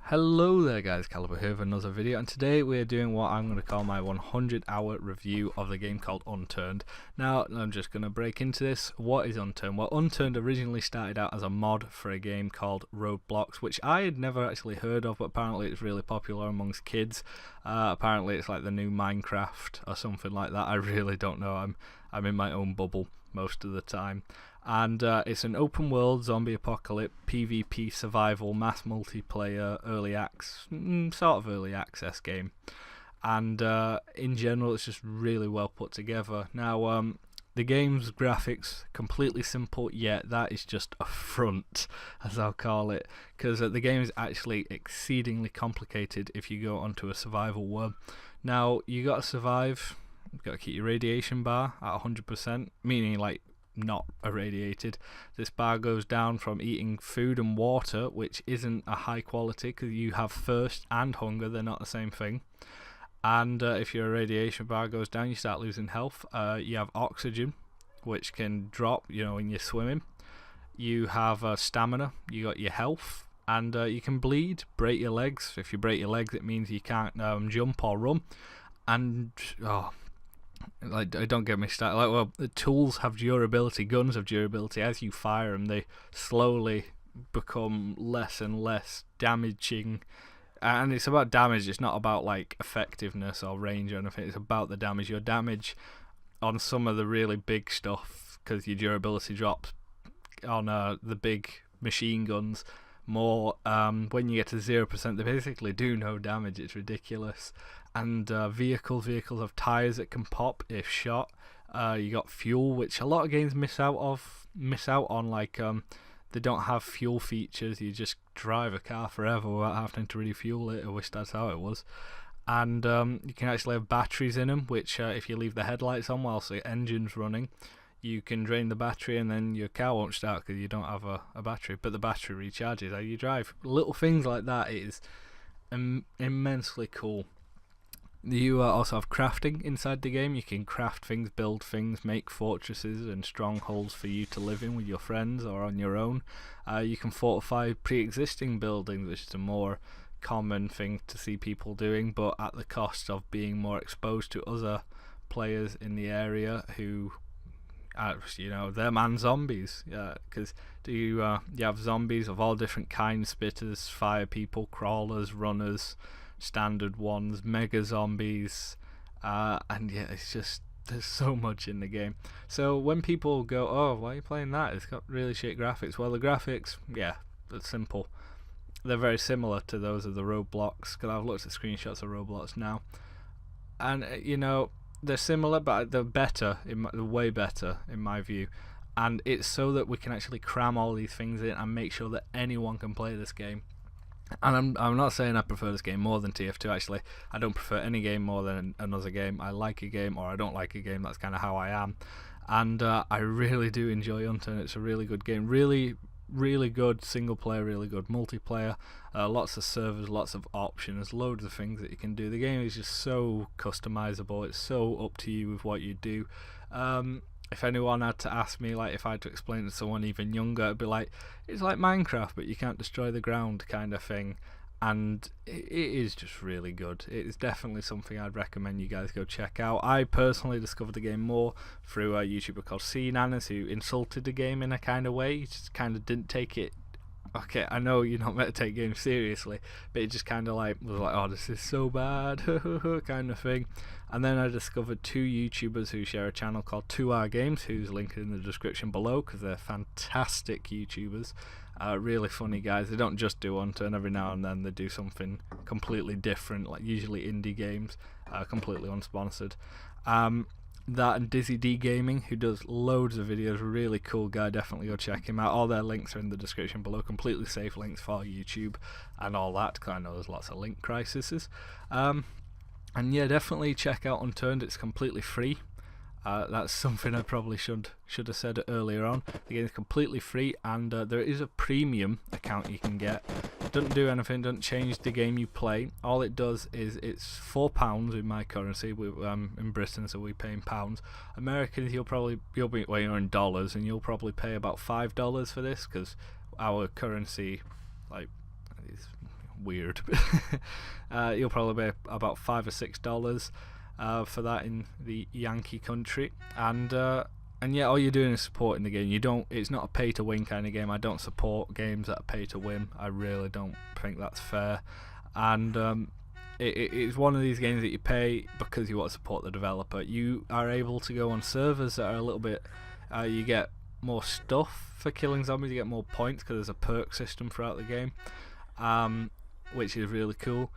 Hello there guys, Caliber here with another video, and today we're doing what I'm going to call my 100-hour review of the game called Unturned. Now, I'm just going to break into this. What is Unturned? Well, Unturned originally started out as a mod for a game called Roadblocks, which I had never actually heard of, but apparently it's really popular amongst kids. Apparently it's like the new Minecraft or something like that. I really don't know. I'm in my own bubble most of the time. And it's an open world zombie apocalypse PvP survival mass multiplayer sort of early access game, and in general it's just really well put together. Now the game's graphics completely simple, yet that is just a front, as I'll call it, because the game is actually exceedingly complicated if you go onto a survival world. Now you gotta survive, you gotta keep your radiation bar at 100%, meaning like not irradiated. This bar goes down from eating food and water, which isn't a high quality because you have thirst and hunger, they're not the same thing. And if your radiation bar goes down, you start losing health. You have oxygen, which can drop, when you're swimming. You have stamina, you got your health, and you can bleed, break your legs. If you break your legs, it means you can't jump or run. And like, don't get me started. Like, well, the tools have durability, guns have durability. As you fire them, they slowly become less and less damaging. And it's about damage. It's not about like effectiveness or range or anything. It's about the damage. Your damage on some of the really big stuff, because your durability drops on the big machine guns more. When you get to 0%, they basically do no damage. It's ridiculous. And vehicles have tires that can pop if shot. You got fuel, which a lot of games miss out on. Like they don't have fuel features. You just drive a car forever without having to refuel it. I wish that's how it was. And you can actually have batteries in them, which if you leave the headlights on whilst the engine's running, you can drain the battery and then your car won't start because you don't have a battery. But the battery recharges how you drive. Little things like that is immensely cool. You also have crafting inside the game. You can craft things, build things, make fortresses and strongholds for you to live in with your friends or on your own. You can fortify pre-existing buildings, which is a more common thing to see people doing, but at the cost of being more exposed to other players in the area who, they're man zombies. Because you have zombies of all different kinds: spitters, fire people, crawlers, runners, standard ones, mega zombies, and yeah, it's just, there's so much in the game. So when people go, oh, why are you playing that, it's got really shit graphics, well, the graphics, yeah, it's simple. They're very similar to those of the Roblox, because I've looked at screenshots of Roblox now, and they're similar, but they're better, they're way better in my view. And it's so that we can actually cram all these things in and make sure that anyone can play this game. And I'm not saying I prefer this game more than TF2. Actually, I don't prefer any game more than another game. I like a game or I don't like a game. That's kind of how I am. And I really do enjoy Unturned. It's a really good game. Really good single player, really good multiplayer. Lots of servers, lots of options, loads of things that you can do. The game is just so customizable. It's so up to you with what you do. If anyone had to ask me, like, if I had to explain to someone even younger, it'd be like, it's like Minecraft, but you can't destroy the ground kind of thing. And it is just really good. It is definitely something I'd recommend you guys go check out. I personally discovered the game more through a YouTuber called C-Nanas, who insulted the game in a kind of way. He just kind of didn't take it. Okay, I know you're not meant to take games seriously, but it just kind of like was like, oh, this is so bad, kind of thing. And then I discovered two YouTubers who share a channel called 2R Games, who's linked in the description below, because they're fantastic YouTubers, really funny guys. They don't just do Unturned. Every now and then they do something completely different, like usually indie games, completely unsponsored. That and Dizzy D Gaming, who does loads of videos, really cool guy. Definitely go check him out. All their links are in the description below, completely safe links for YouTube and all that, because I know there's lots of link crises. And yeah, definitely check out Unturned. It's completely free. That's something I probably should have said earlier on. The game is completely free, and there is a premium account you can get. It doesn't do anything, doesn't change the game you play. All it does is, it's £4 in my currency. I'm in Britain, so we pay in pounds. Americans, you're in dollars, and you'll probably pay about $5 for this, because our currency, like, is weird. You'll probably pay about $5 or $6 for that in the Yankee country, and yeah, all you're doing is supporting the game. It's not a pay to win kind of game. I don't support games that are pay to win. I really don't think that's fair. And it's one of these games that you pay because you want to support the developer. You are able to go on servers that are a little bit. You get more stuff for killing zombies. You get more points because there's a perk system throughout the game, which is really cool.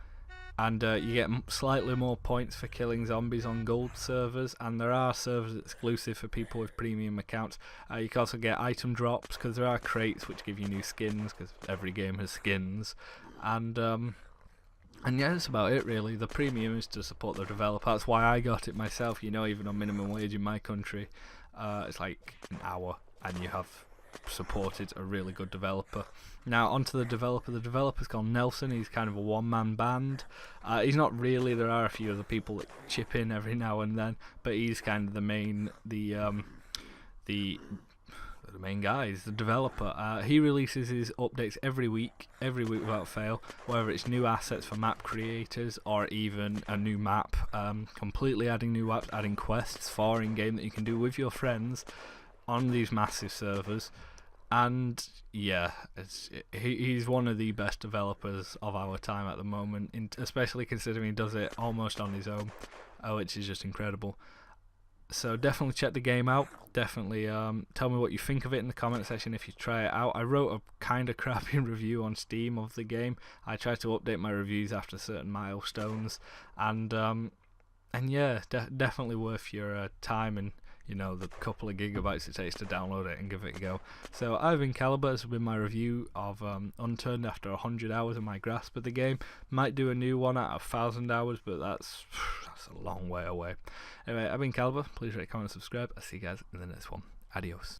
And you get slightly more points for killing zombies on gold servers, and there are servers exclusive for people with premium accounts. You can also get item drops because there are crates which give you new skins, because every game has skins. And yeah, that's about it really. The premium is to support the developer. That's why I got it myself. Even on minimum wage in my country, it's like an hour, and you have supported a really good developer. Now onto the developer. The developer's called Nelson. He's kind of a one-man band. He's not really. There are a few other people that chip in every now and then, but he's kind of the main guy. He's the developer. He releases his updates every week without fail, whether it's new assets for map creators or even a new map, completely adding new maps, adding quests for in-game that you can do with your friends on these massive servers. And yeah, he's one of the best developers of our time at the moment, especially considering he does it almost on his own, which is just incredible. So definitely check the game out. Definitely tell me what you think of it in the comment section if you try it out. I wrote a kind of crappy review on Steam of the game. I try to update my reviews after certain milestones, and yeah, definitely worth your time and the couple of gigabytes it takes to download it and give it a go. So I've been Caliber. This has been my review of Unturned after 100 hours of my grasp of the game. Might do a new one at 1,000 hours, but that's a long way away. Anyway, I've been Caliber. Please rate, comment, and subscribe. I'll see you guys in the next one. Adios.